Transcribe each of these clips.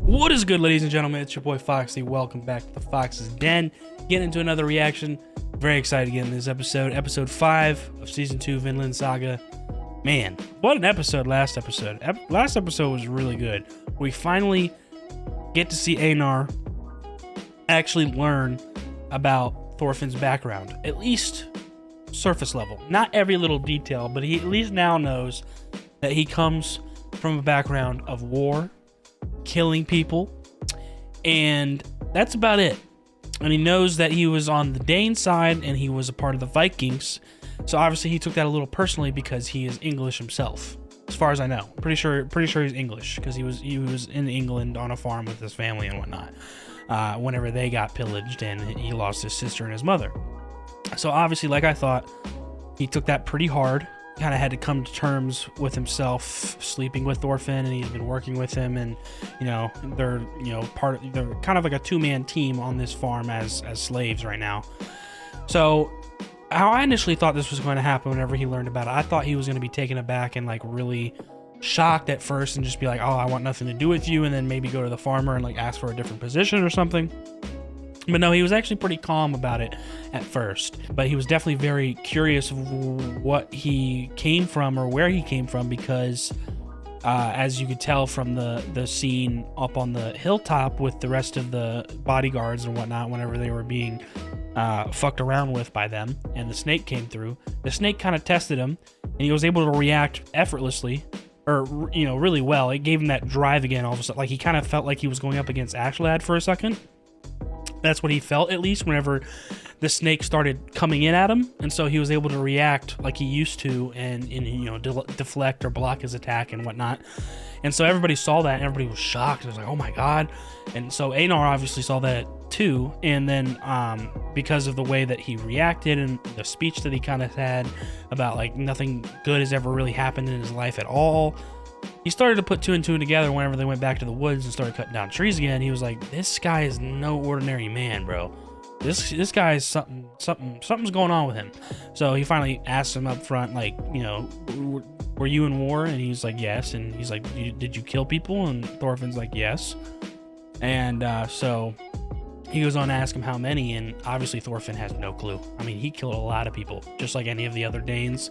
What is good, ladies and gentlemen? It's your boy Foxy. Welcome back to the Fox's Den. Getting into another reaction. Very excited to get in this episode. Episode 5 of Season 2 Vinland Saga. Man, what an episode last episode. Last episode was really good. We finally get to see Einar actually learn about Thorfinn's background. At least surface level. Not every little detail, but he at least now knows that he comes from a background of war, killing people, and that's about it. And he knows that he was on the Dane side and he was a part of the Vikings, so obviously he took that a little personally because he is English himself, as far as I know. Pretty sure he's English because he was in England on a farm with his family and whatnot whenever they got pillaged and he lost his sister and his mother. So obviously, like I thought, he took that pretty hard. Kind of had to come to terms with himself sleeping with Thorfinn, and he's been working with him, and they're they're kind of like a two-man team on this farm as slaves right now. So how I initially thought this was going to happen whenever he learned about it, I thought he was going to be taken aback and like really shocked at first and just be like, oh, I want nothing to do with you, and then maybe go to the farmer and like ask for a different position or something. But no, he was actually pretty calm about it at first. But he was definitely very curious of what he came from or where he came from, because as you could tell from the scene up on the hilltop with the rest of the bodyguards and whatnot, whenever they were being fucked around with by them and the snake came through, the snake kind of tested him and he was able to react effortlessly, or really well. It gave him that drive again all of a sudden. Like he kind of felt like he was going up against Ashlad for a second. That's what he felt, at least, whenever the snake started coming in at him, and so he was able to react like he used to and deflect or block his attack and whatnot. And so everybody saw that and everybody was shocked. It was like, oh my god. And so Einar obviously saw that too, and then because of the way that he reacted and the speech that he kind of had about like nothing good has ever really happened in his life at all, he started to put two and two together. Whenever they went back to the woods and started cutting down trees again, he was like, this guy is no ordinary man, bro. This guy is something's going on with him. So he finally asked him up front, like, were you in war? And he's like, yes. And he's like, did you kill people? And Thorfinn's like, yes. And so he goes on to ask him how many, and obviously Thorfinn has no clue. I mean, he killed a lot of people, just like any of the other Danes.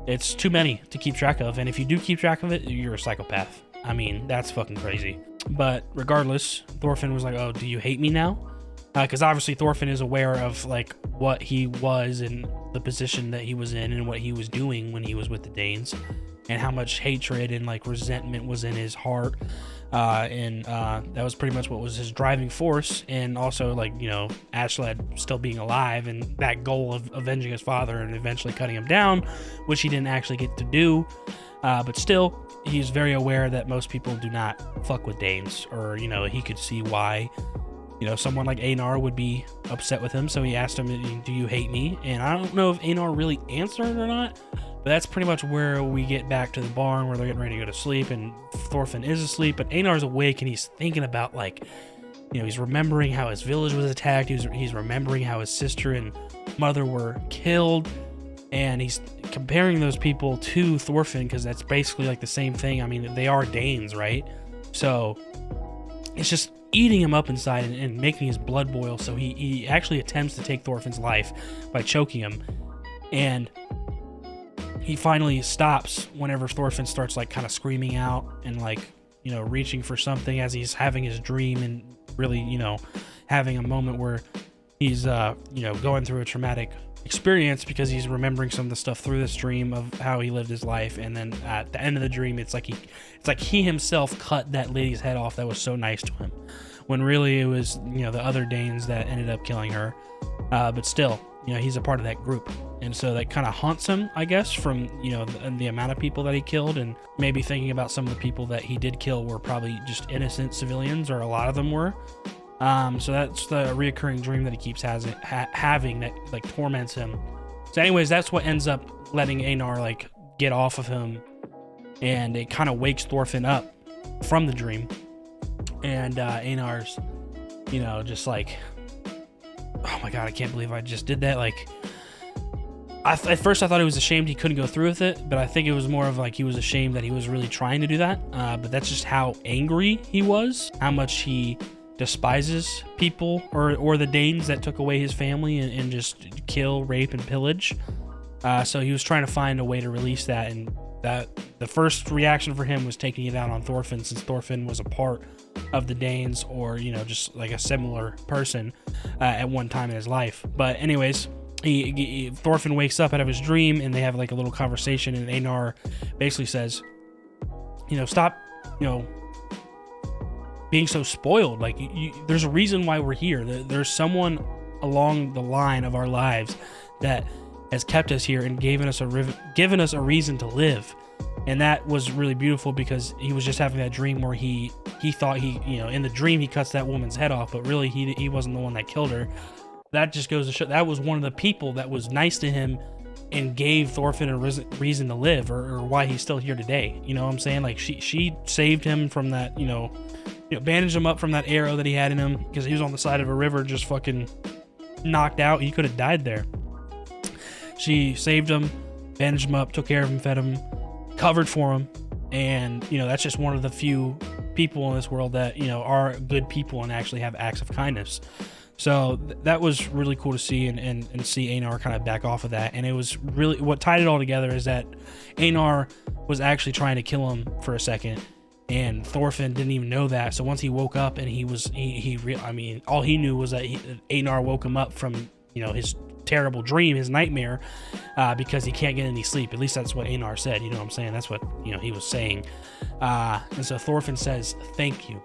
It's too many to keep track of, and if you do keep track of it, you're a psychopath. I mean, that's fucking crazy. But regardless, Thorfinn was like, oh, do you hate me now? Because obviously Thorfinn is aware of like what he was and the position that he was in and what he was doing when he was with the Danes, and how much hatred and like resentment was in his heart. And that was pretty much what was his driving force. And also, like, Ashlad still being alive and that goal of avenging his father and eventually cutting him down, which he didn't actually get to do. But still, he's very aware that most people do not fuck with Danes, or, he could see why, someone like Einar would be upset with him. So he asked him, do you hate me? And I don't know if Einar really answered or not. But that's pretty much where we get back to the barn where they're getting ready to go to sleep, and Thorfinn is asleep, but Einar's awake and he's thinking about, like, he's remembering how his village was attacked. He's remembering how his sister and mother were killed, and he's comparing those people to Thorfinn because that's basically like the same thing. I mean, they are Danes, right? So it's just eating him up inside and making his blood boil. So he actually attempts to take Thorfinn's life by choking him, and he finally stops whenever Thorfinn starts like kind of screaming out and like, reaching for something as he's having his dream and really, having a moment where he's, going through a traumatic experience because he's remembering some of the stuff through this dream of how he lived his life. And then at the end of the dream, it's like he himself cut that lady's head off that was so nice to him, when really it was, the other Danes that ended up killing her. But still, he's a part of that group. And so that kind of haunts him, I guess, from, the amount of people that he killed, and maybe thinking about some of the people that he did kill were probably just innocent civilians, or a lot of them were. So that's the reoccurring dream that he keeps having that like torments him. So anyways, that's what ends up letting Einar like get off of him, and it kind of wakes Thorfinn up from the dream. And Einar's, just like, oh my god, I can't believe I just did that. Like, At first I thought he was ashamed he couldn't go through with it, but I think it was more of like he was ashamed that he was really trying to do that. But that's just how angry he was, how much he despises people or the Danes that took away his family and just kill, rape, and pillage. So he was trying to find a way to release that, and that the first reaction for him was taking it out on Thorfinn, since Thorfinn was a part of the Danes, or just like a similar person at one time in his life. But anyways, Thorfinn wakes up out of his dream, and they have like a little conversation, and Einar basically says, stop, being so spoiled. Like, there's a reason why we're here. There's someone along the line of our lives that has kept us here and given us a reason to live. And that was really beautiful, because he was just having that dream where he thought in the dream he cuts that woman's head off, but really he wasn't the one that killed her. That just goes to show that was one of the people that was nice to him and gave Thorfinn a reason to live, or why he's still here today. You know what I'm saying? Like, she saved him from that, bandaged him up from that arrow that he had in him, because he was on the side of a river just fucking knocked out. He could have died there. She saved him, bandaged him up, took care of him, fed him, covered for him. And that's just one of the few people in this world that are good people and actually have acts of kindness. So that was really cool to see, and see Einar kind of back off of that. And it was really, what tied it all together is that Einar was actually trying to kill him for a second, and Thorfinn didn't even know that. So once he woke up, and all he knew was that Einar woke him up from his terrible dream, his nightmare, because he can't get any sleep. At least that's what Einar said. You know what I'm saying? That's what he was saying. And so Thorfinn says thank you.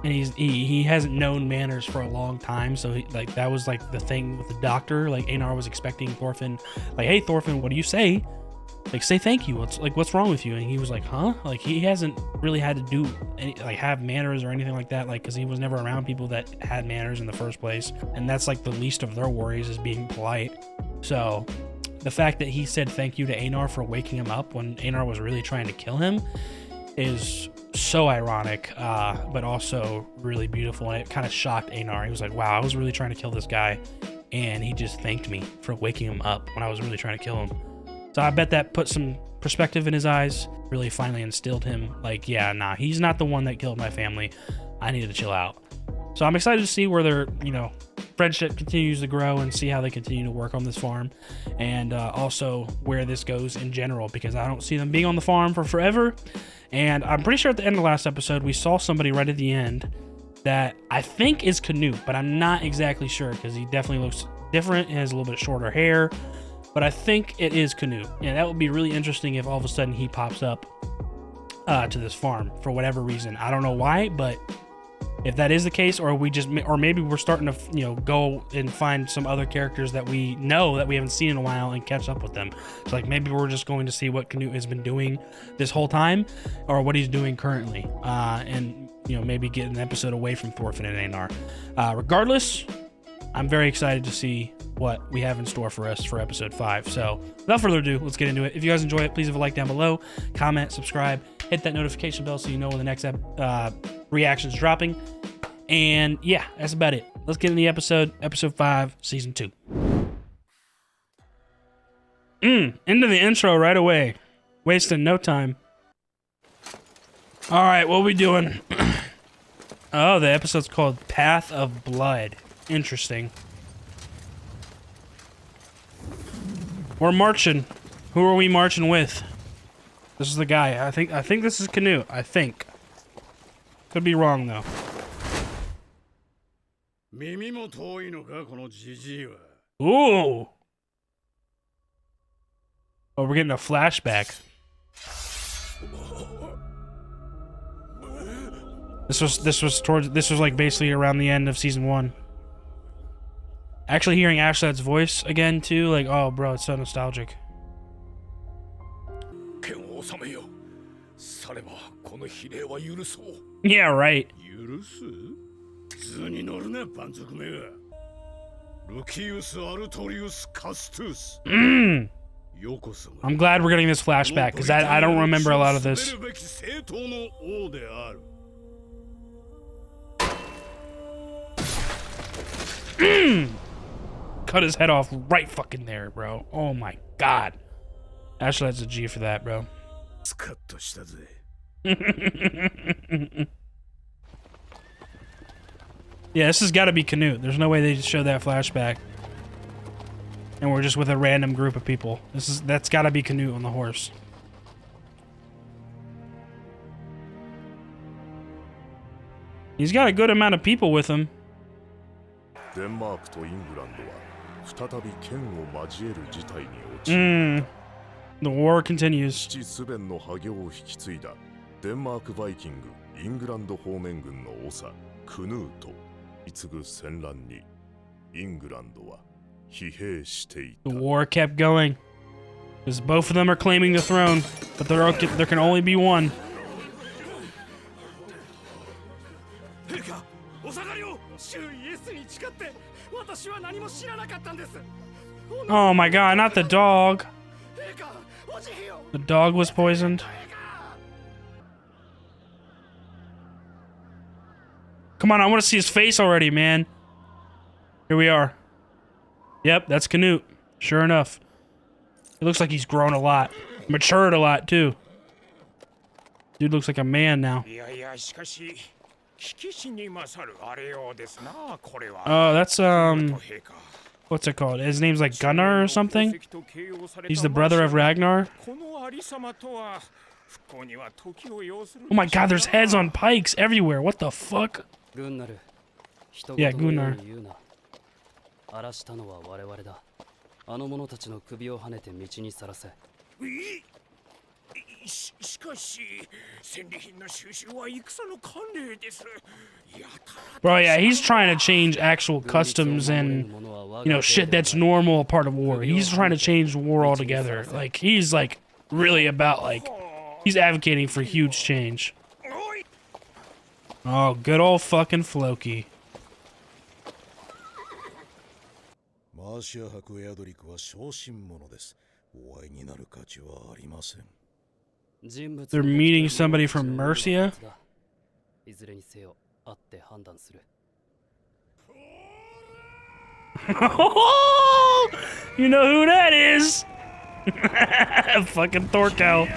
And he hasn't known manners for a long time, so that was like the thing with the doctor. Like, Einar was expecting Thorfinn, like, hey Thorfinn, what do you say? Like, say thank you. What's wrong with you? And he was like, huh? Like, he hasn't really had to do any, like, have manners or anything like that, like, because he was never around people that had manners in the first place. And that's like the least of their worries, is being polite. So the fact that he said thank you to Einar for waking him up when Einar was really trying to kill him is so ironic, but also really beautiful. And it kind of shocked Einar. He was like, wow, I was really trying to kill this guy, and he just thanked me for waking him up when I was really trying to kill him. So I bet that put some perspective in his eyes, really finally instilled him, like, yeah, nah, he's not the one that killed my family. I need to chill out. So I'm excited to see where their, friendship continues to grow, and see how they continue to work on this farm, and also where this goes in general, because I don't see them being on the farm for forever. And I'm pretty sure at the end of the last episode, we saw somebody right at the end that I think is Canute, but I'm not exactly sure, because he definitely looks different. He has a little bit shorter hair, but I think it is Canute. And that would be really interesting if all of a sudden he pops up to this farm for whatever reason. I don't know why, but if that is the case, or maybe we're starting to, go and find some other characters that we know that we haven't seen in a while and catch up with them. So like, maybe we're just going to see what Canute has been doing this whole time, or what he's doing currently, and maybe get an episode away from Thorfinn and Einar. Regardless, I'm very excited to see what we have in store for us for episode 5. So without further ado, let's get into it. If you guys enjoy it, please leave a like down below, comment, subscribe, hit that notification bell so you know when the next reaction's dropping. And yeah, that's about it. Let's get in the episode 5, season 2. Into the intro right away. Wasting no time. All right, what we doing? Oh, the episode's called Path of Blood. Interesting. We're marching. Who are we marching with? This is the guy. I think this is Canute. I think. Could be wrong though. Ooh. Oh, we're getting a flashback. This was like basically around the end of season 1. Actually hearing Ashlad's voice again too, like, oh bro, it's so nostalgic. Yeah, right. I'm glad we're getting this flashback, because I don't remember a lot of this. Cut his head off right fucking there, bro. Oh my God. Actually, that's a G for that, bro. Yeah, this has got to be Canute. There's no way they just show that flashback. And we're just with a random group of people. That's got to be Canute on the horse. He's got a good amount of people with him. The war continues. The war kept going. Because both of them are claiming the throne, but there can only be one. Oh my god, not the dog. The dog was poisoned. Come on, I want to see his face already, man. Here we are. Yep, that's Canute. Sure enough. It looks like he's grown a lot. Matured a lot, too. Dude looks like a man now. Oh, that's, what's it called? His name's like Gunnar or something? He's the brother of Ragnar? Oh my god, there's heads on pikes everywhere. What the fuck? Yeah, Gunnar. Bro, yeah, he's trying to change actual customs and, you know, shit that's normal a part of war. He's trying to change war altogether. Like, he's, like, really about, like, he's advocating for huge change. Oh, good old fucking Floki. They're meeting somebody from Mercia? You know who that is? Fucking Thorkel.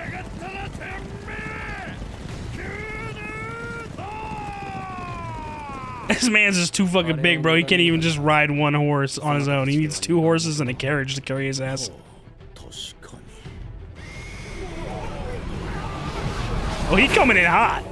This man's just too fucking big, bro. He can't even just ride one horse on his own. He needs 2 horses and a carriage to carry his ass. Oh, he's coming in hot.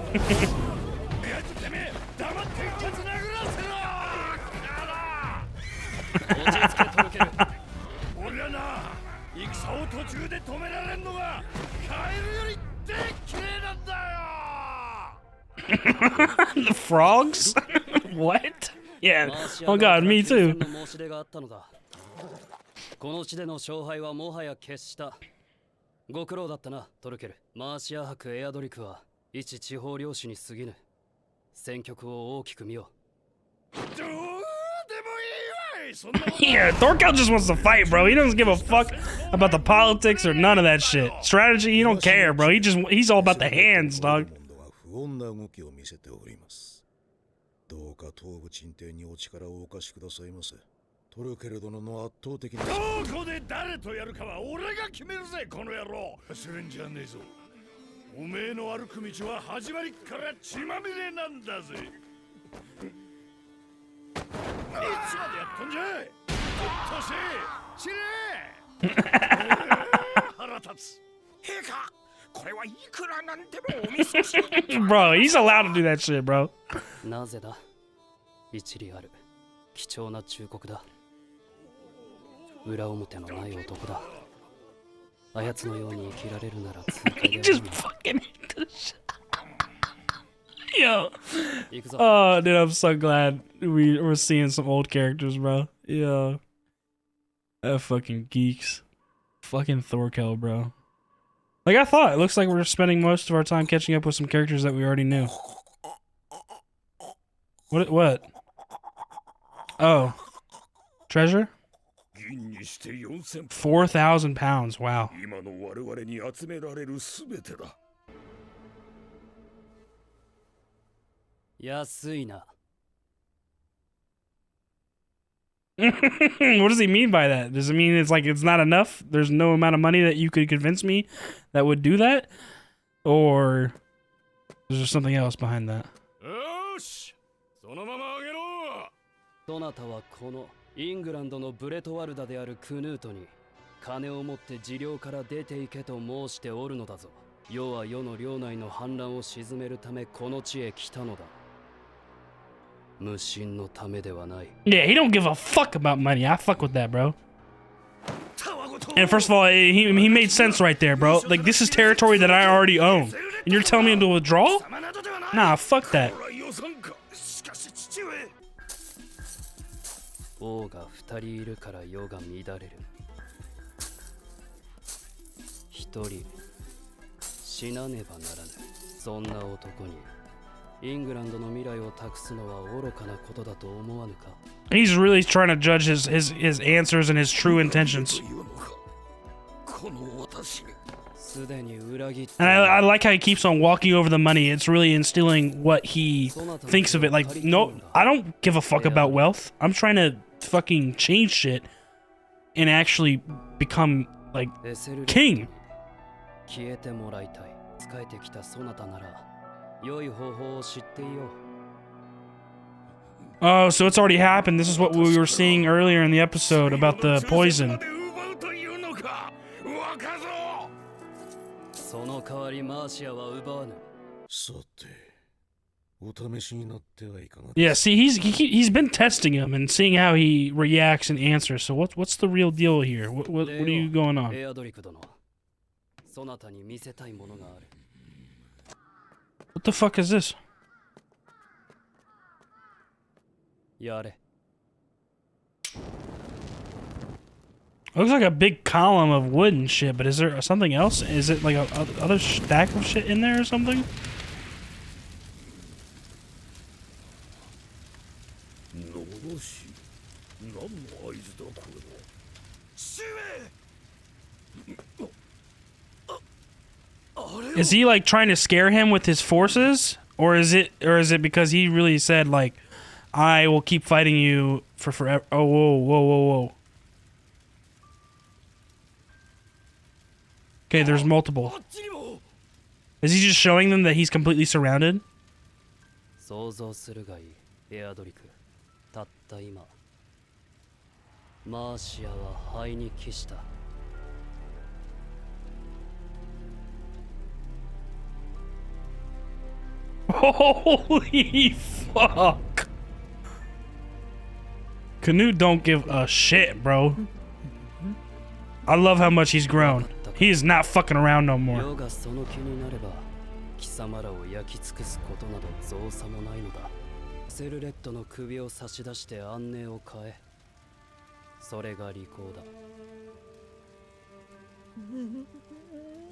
The frogs? What? Yeah. Oh god, me too. Yeah, Thorkel just wants to fight, bro. He doesn't give a fuck about the politics or none of that shit. Strategy, he don't care, bro. He's all about the hands, dog. Bro, he's allowed to do that shit, bro. He just fucking yo. Oh, dude, I'm so glad we're seeing some old characters, bro. Yo. That fucking geeks. Fucking Thorkel, bro. Like I thought, it looks like we're spending most of our time catching up with some characters that we already knew. What? Oh. Treasure? 4,000 pounds, wow. What does he mean by that? Does it mean it's like it's not enough? There's no amount of money that you could convince me that would do that? Or is there something else behind that? そなたはこのイングランドのブレトワルダであるクヌートに金を持って治療から出ていけと申しておるのだぞ。世は世の領内の反乱を鎮めるためこの地へ来たのだ。無心のためではない。Yeah, he don't give a fuck about money. I fuck with that, bro. And first of all, he made sense right there, bro. Like, this is territory that I already own. And you're telling me to withdraw? Nah, fuck that. 王が2人いるから世が乱れる。1人死なねばならぬ。そんな男にイングランドの未来を託すのは愚かなことだと思わぬか。 He's really trying to judge his answers and his true intentions. And I like how he keeps on walking over the money. It's really instilling what he thinks of it. Like, no, I don't give a fuck about wealth. I'm trying to fucking change shit and actually become, like, king. Oh, so it's already happened. This is what we were seeing earlier in the episode about the poison. Yeah, see, he's been testing him and seeing how he reacts and answers. So what's the real deal here? What are you going on? What the fuck is this? Looks like a big column of wood and shit, but is there something else? Is it like a other stack of shit in there or something? Is he like trying to scare him with his forces, or is it because he really said like, I will keep fighting you for forever? Oh, whoa. Okay, there's multiple. Is he just showing them that he's completely surrounded? Holy fuck. Canute don't give a shit, bro. I love how much he's grown. He is not fucking around no more.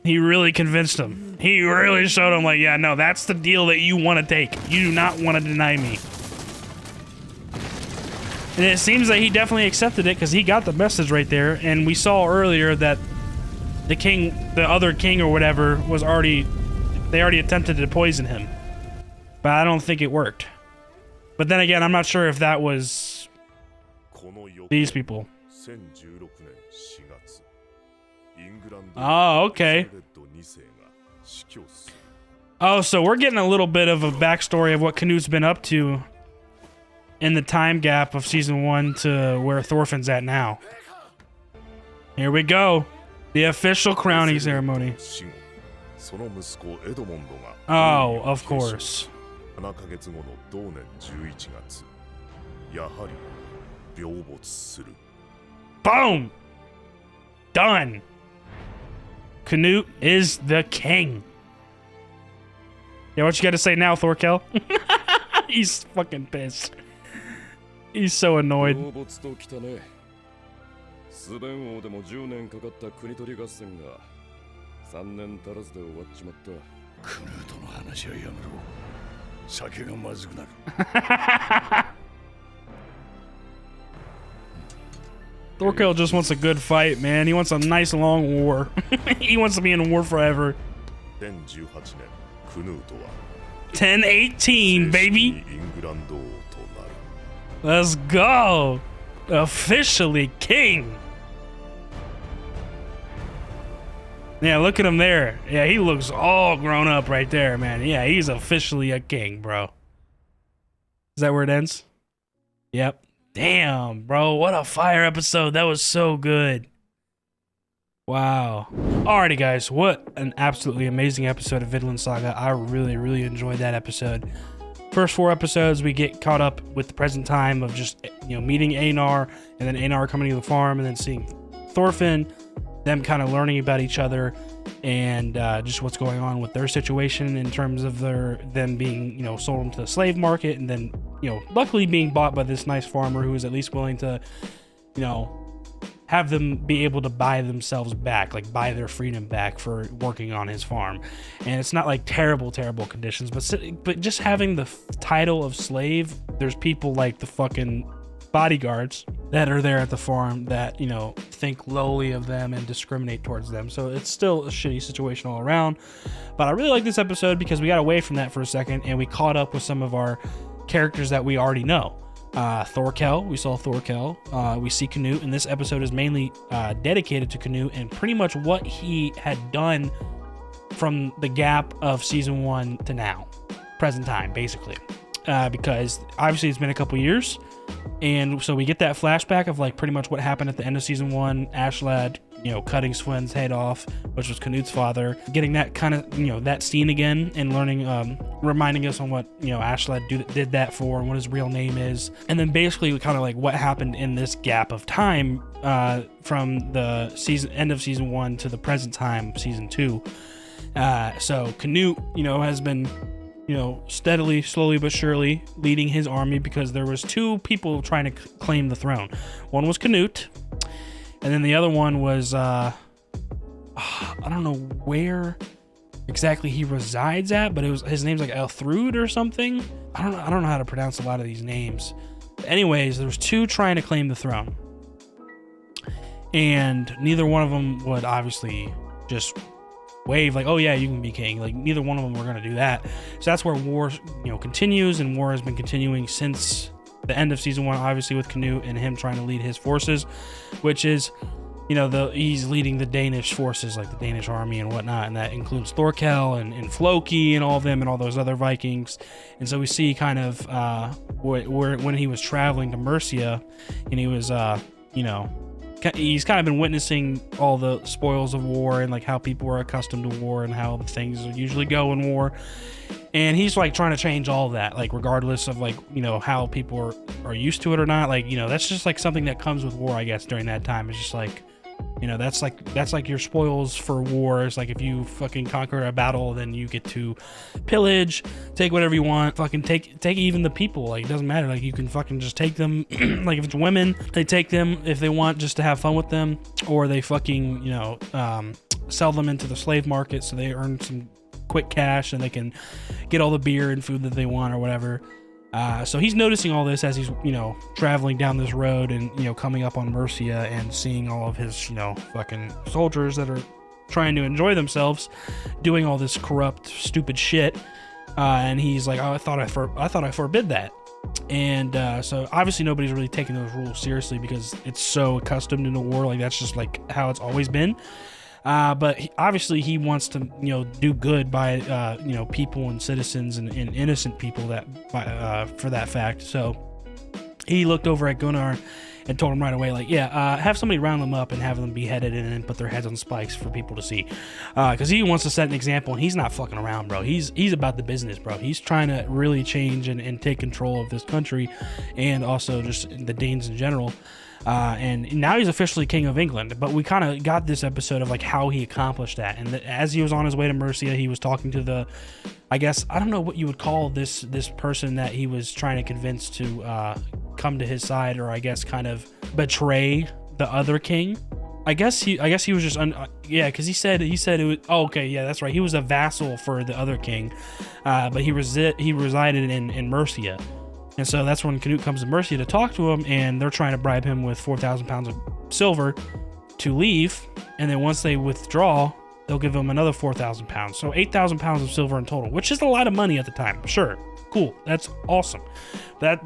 He really convinced him. He really showed him like, yeah, no, that's the deal that you want to take. You do not want to deny me. And it seems that he definitely accepted it because he got the message right there. And we saw earlier that the other king or whatever they already attempted to poison him. But I don't think it worked. But then again, I'm not sure if that was these people. Oh, okay. Oh, so we're getting a little bit of a backstory of what Canute's been up to in the time gap of season 1 to where Thorfinn's at now. Here we go. The official crowning ceremony. Oh, of course. Boom! Done. Canute is the king. Yeah, what you got to say now, Thorkel? He's fucking pissed. He's so annoyed. Thorkel just wants a good fight, man. He wants a nice long war. He wants to be in war forever. 1018, baby. Let's go. Officially king. Yeah, look at him there. Yeah, he looks all grown up right there, man. Yeah, he's officially a king, bro. Is that where it ends? Yep. Damn, bro. What a fire episode. That was so good. Wow. Alrighty, guys. What an absolutely amazing episode of Vinland Saga. I really, really enjoyed that episode. First 4 episodes, we get caught up with the present time of just, meeting Einar, and then Einar coming to the farm, and then seeing Thorfinn, them kind of learning about each other, and just what's going on with their situation in terms of them being, sold into the slave market, and then, luckily being bought by this nice farmer who is at least willing to, have them be able to buy themselves back, like buy their freedom back for working on his farm. And it's not like terrible conditions, but just having the title of slave, there's people like the fucking bodyguards that are there at the farm that, think lowly of them and discriminate towards them. So it's still a shitty situation all around. But I really like this episode because we got away from that for a second and we caught up with some of our characters that we already know. Thorkel, we saw Thorkel, we see Canute, and this episode is mainly dedicated to Canute and pretty much what he had done from the gap of season 1 to now, present time, basically, because obviously it's been a couple years, and so we get that flashback of like pretty much what happened at the end of season 1, Aslad, cutting Sven's head off, which was Canute's father, getting that kind of, that scene again and learning, reminding us on what, Aslad did that for and what his real name is. And then basically kind of like what happened in this gap of time, from the end of season 1 to the present time, season 2. So Canute, has been, steadily, slowly but surely leading his army because there was 2 people trying to claim the throne. One was Canute, and then the other one was, I don't know where exactly he resides at, but his name's like Elthrud or something. I don't know how to pronounce a lot of these names. But anyways, there was 2 trying to claim the throne, and neither one of them would obviously just wave like, oh yeah, you can be king. Like neither one of them were going to do that. So that's where war, continues, and war has been continuing since the end of season 1, obviously with Canute and him trying to lead his forces, which is, he's leading the Danish forces, like the Danish army and whatnot, and that includes Thorkel and Floki and all of them and all those other Vikings. And so we see kind of when he was traveling to Mercia, and he was, he's kind of been witnessing all the spoils of war and like how people are accustomed to war and how things usually go in war. And he's like trying to change all of that, like regardless of like, how people are used to it or not. Like, that's just like something that comes with war, I guess, during that time. It's just like, that's like your spoils for war. It's like if you fucking conquer a battle, then you get to pillage, take whatever you want, fucking take even the people. Like it doesn't matter. Like you can fucking just take them. Like if it's women, they take them if they want just to have fun with them, or they fucking, sell them into the slave market so they earn some quick cash and they can get all the beer and food that they want or whatever. So he's noticing all this as he's, traveling down this road and, coming up on Mercia and seeing all of his, fucking soldiers that are trying to enjoy themselves doing all this corrupt, stupid shit. And he's like, oh, I thought I forbid that. And so obviously nobody's really taking those rules seriously because it's so accustomed in the war. Like that's just like how it's always been. But obviously he wants to, do good by, people and citizens and innocent people that, for that fact. So he looked over at Gunnar and told him right away, like, yeah, have somebody round them up and have them beheaded and then put their heads on spikes for people to see. Cause he wants to set an example and he's not fucking around, bro. He's about the business, bro. He's trying to really change and take control of this country and also just the Danes in general. And now he's officially king of England, but we kind of got this episode of like how he accomplished that. And as he was on his way to Mercia, he was talking to I guess, I don't know what you would call this person that he was trying to convince to come to his side, or I guess kind of betray the other king. I guess he was just because he said it was, oh, okay, yeah, that's right. He was a vassal for the other king, but he resided in Mercia. And so that's when Canute comes to Mercia to talk to him, and they're trying to bribe him with 4,000 pounds of silver to leave. And then once they withdraw, they'll give him another 4,000 pounds. So 8,000 pounds of silver in total, which is a lot of money at the time. Sure, cool, that's awesome. That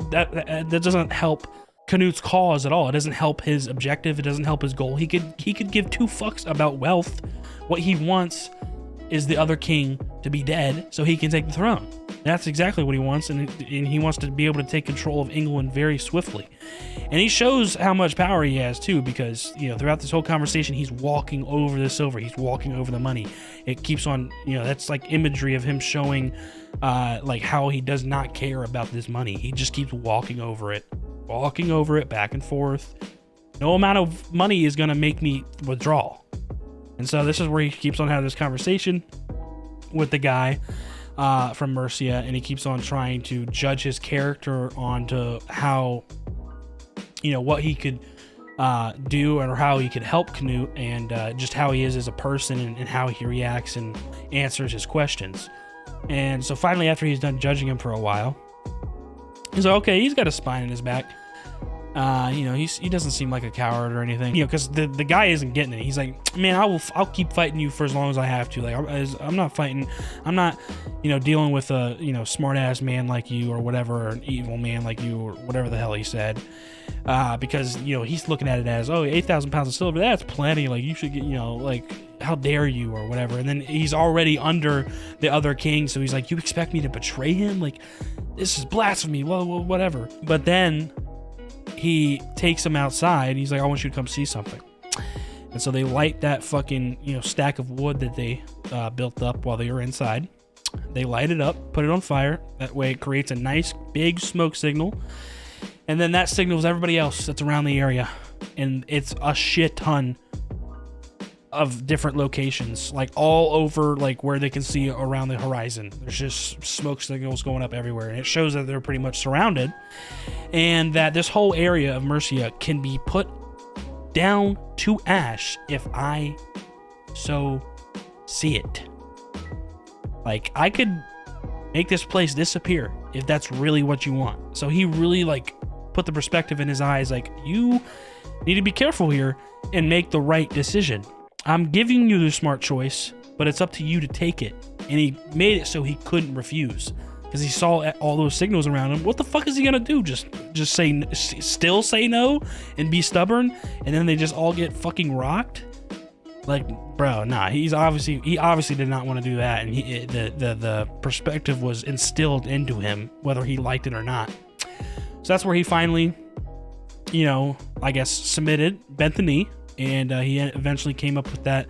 doesn't help Canute's cause at all. It doesn't help his objective. It doesn't help his goal. He could give two fucks about wealth. What he wants is the other king to be dead so he can take the throne. That's exactly what he wants, and he wants to be able to take control of England very swiftly. And he shows how much power he has too, because throughout this whole conversation, he's walking over the silver, he's walking over the money. It keeps on, that's like imagery of him showing like how he does not care about this money. He just keeps walking over it back and forth. No amount of money is going to make me withdraw. And so this is where he keeps on having this conversation with the guy from Mercia, and he keeps on trying to judge his character onto how, what he could do or how he could help Canute, and just how he is as a person, and how he reacts and answers his questions. And so finally, after he's done judging him for a while, he's like, okay, he's got a spine in his back. He doesn't seem like a coward or anything, because the guy isn't getting it. He's like, man, I'll keep fighting you for as long as I have to. Like, I'm not fighting. I'm not, dealing with a, smart ass man like you or whatever, or an evil man like you or whatever the hell he said. Because, he's looking at it as, 8,000 pounds of silver. That's plenty. Like, you should get, like, how dare you or whatever. And then he's already under the other king. So he's like, you expect me to betray him? Like, this is blasphemy. Well, whatever. But then he takes him outside. He's like, I want you to come see something. And so they light that fucking, stack of wood that they built up while they were inside. They light it up, put it on fire. That way it creates a nice big smoke signal. And then that signals everybody else that's around the area. And it's a shit ton of different locations, like all over, like where they can see around the horizon. There's just smoke signals going up everywhere, and it shows that they're pretty much surrounded, and that this whole area of Mercia can be put down to ash if I so see it. Like, I could make this place disappear if that's really what you want. So he really put the perspective in his eyes, like, you need to be careful here and make the right decision. I'm giving you the smart choice, but it's up to you to take it. And he made it so he couldn't refuse, because he saw all those signals around him. What the fuck is he gonna do? Just still say no and be stubborn, and then they just all get fucking rocked? Like, bro, nah. He obviously did not want to do that, and the perspective was instilled into him, whether he liked it or not. So that's where he finally, I guess, submitted, bent the knee. And he eventually came up with that,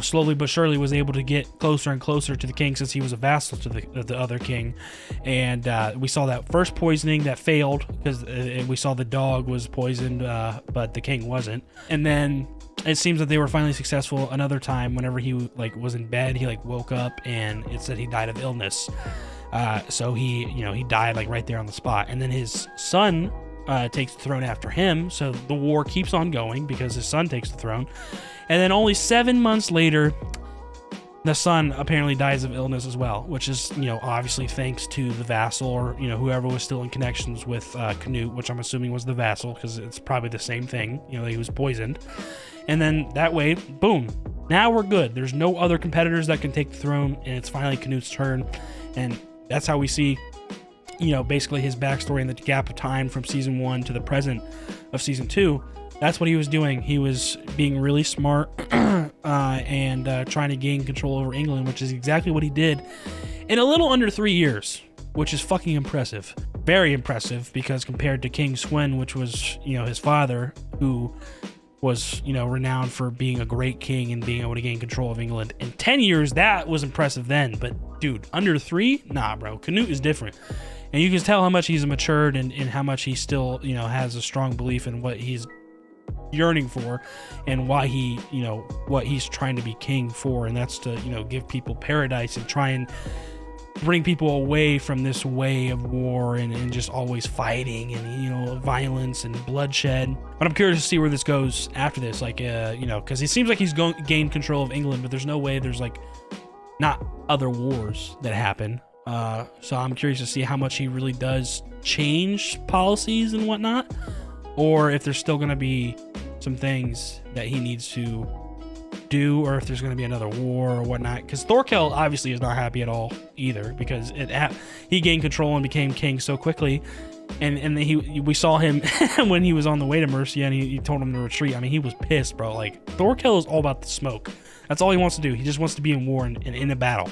slowly but surely was able to get closer and closer to the king, since he was a vassal to the other king. And we saw that first poisoning that failed, because we saw the dog was poisoned, but the king wasn't. And then it seems that they were finally successful another time. Whenever he was in bed, he woke up, and it said he died of illness. So he died right there on the spot. And then his son takes the throne after him, so the war keeps on going because his son takes the throne. And then only 7 months later, the son apparently dies of illness as well, which is, obviously thanks to the vassal, or, whoever was still in connections with Canute, which I'm assuming was the vassal, because it's probably the same thing. He was poisoned. And then that way, boom, now we're good. There's no other competitors that can take the throne, and it's finally Canute's turn. And that's how we see, basically his backstory and the gap of time from season 1 to the present of season 2. That's what he was doing. He was being really smart and trying to gain control over England, which is exactly what he did in a little under 3 years, which is fucking impressive. Very impressive, because compared to King Swen, which was, his father, who was, renowned for being a great king and being able to gain control of England in 10 years, that was impressive then. But dude, under 3? Nah, bro. Canute is different. And you can tell how much he's matured, and how much he still, has a strong belief in what he's yearning for, and why he, what he's trying to be king for. And that's to, give people paradise and try and bring people away from this way of war and just always fighting and, violence and bloodshed. But I'm curious to see where this goes after this. Because he seems like he's gained control of England, but there's no way there's not other wars that happen. So I'm curious to see how much he really does change policies and whatnot, or if there's still going to be some things that he needs to do, or if there's going to be another war or whatnot. Because Thorkel obviously is not happy at all either, because he gained control and became king so quickly, And then we saw him when he was on the way to Mercia, and he told him to retreat. I mean, he was pissed, bro. Like, Thorkel is all about the smoke. That's all he wants to do. He just wants to be in war and in a battle.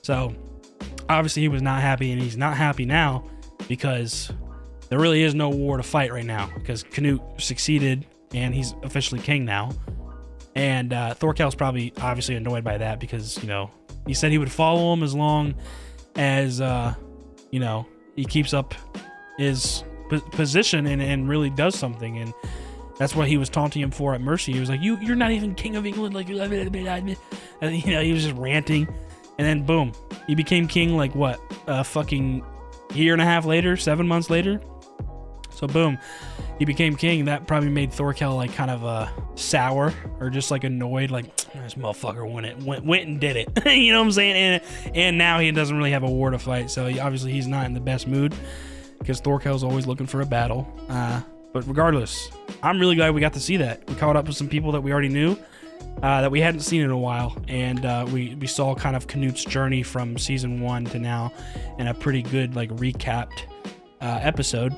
So obviously he was not happy, and he's not happy now because there really is no war to fight right now, because Canute succeeded and he's officially king now. And Thorkel's probably obviously annoyed by that, because, you know, he said he would follow him as long as, you know, he keeps up his position and really does something. And that's what he was taunting him for at Mercy. He was like, you're not even king of England. Like, and, you know, he was just ranting. And then boom, he became king like what, a fucking year and a half later, 7 months later. So boom, he became king. That probably made Thorkel like kind of sour, or just like annoyed, like, this motherfucker went and did it. You know what I'm saying? And now he doesn't really have a war to fight. So obviously he's not in the best mood, because Thorkel's always looking for a battle. But regardless, I'm really glad we got to see that. We caught up with some people that we already knew, that we hadn't seen in a while, and we saw kind of Canute's journey from season 1 to now, in a pretty good like recapped episode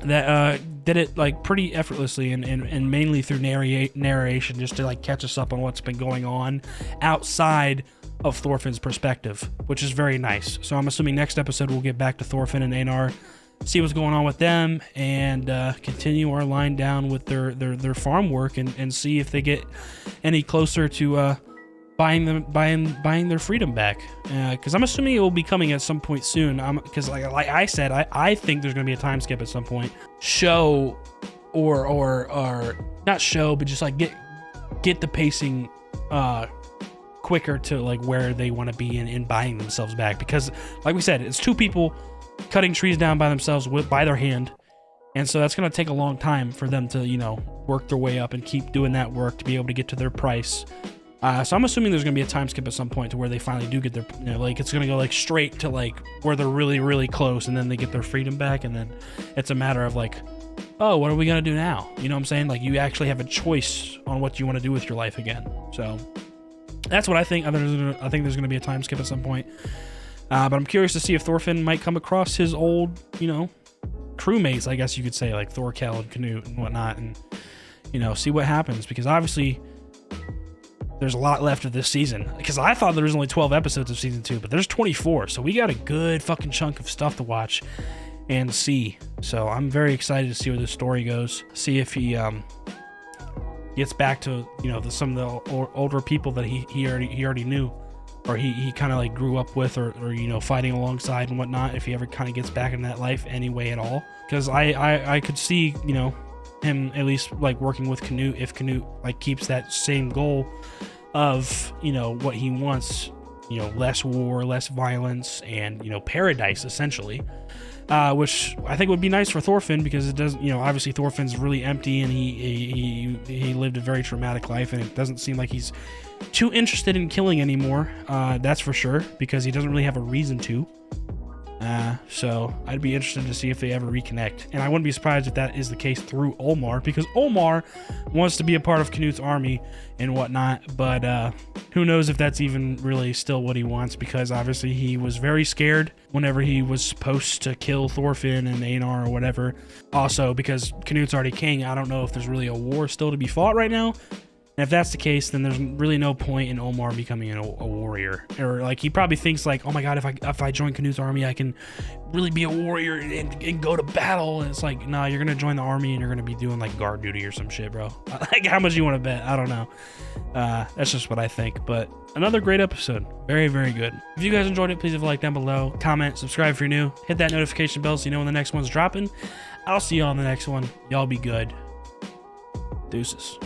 that did it like pretty effortlessly, and mainly through narration, just to like catch us up on what's been going on outside of Thorfinn's perspective, which is very nice. So I'm assuming next episode we'll get back to Thorfinn and Einar, see what's going on with them, and continue our line down with their farm work, and see if they get any closer to buying their freedom back. Because I'm assuming it will be coming at some point soon. Because like I said, I think there's gonna be a time skip at some point. Show or not show, but just like get the pacing quicker to like where they want to be in buying themselves back. Because like we said, it's two people cutting trees down by themselves by their hand, and so that's going to take a long time for them to, you know, work their way up and keep doing that work to be able to get to their price. So I'm assuming there's going to be a time skip at some point to where they finally do get their, you know, like it's going to go like straight to like where they're really, really close, and then they get their freedom back, and then it's a matter of like, oh, what are we going to do now? You know what I'm saying? Like, you actually have a choice on what you want to do with your life again. So that's what I think. I think there's going to be a time skip at some point. But I'm curious to see if Thorfinn might come across his old, you know, crewmates, I guess you could say, like Thorkel and Canute and whatnot, and, you know, see what happens, because obviously there's a lot left of this season, because I thought there was only 12 episodes of season 2, but there's 24, so we got a good fucking chunk of stuff to watch and see. So I'm very excited to see where this story goes, see if he gets back to, you know, some of the older people that he already knew, or he kind of like grew up with, or you know, fighting alongside and whatnot, if he ever kind of gets back in that life anyway at all. Because I could see, you know, him at least like working with Canute, if Canute like keeps that same goal of, you know, what he wants, you know, less war, less violence, and, you know, paradise essentially, which I think would be nice for Thorfinn, because it doesn't, you know, obviously Thorfinn's really empty, and he lived a very traumatic life, and it doesn't seem like he's too interested in killing anymore, that's for sure, because he doesn't really have a reason to. So I'd be interested to see if they ever reconnect, and I wouldn't be surprised if that is the case through Olmar, because Olmar wants to be a part of Canute's army and whatnot, but who knows if that's even really still what he wants, because obviously he was very scared whenever he was supposed to kill Thorfinn and Einar or whatever. Also, because Canute's already king, I don't know if there's really a war still to be fought right now. And if that's the case, then there's really no point in Olmar becoming a warrior. Or like, he probably thinks like, oh my god, if I join Canute's army, I can really be a warrior and go to battle. And it's like, no, you're gonna join the army and you're gonna be doing like guard duty or some shit, bro. Like, how much you want to bet? I don't know. That's just what I think. But another great episode, very, very good. If you guys enjoyed it, please leave a like down below, comment, subscribe if you're new, hit that notification bell so you know when the next one's dropping. I'll see you on the next one. Y'all be good. Deuces.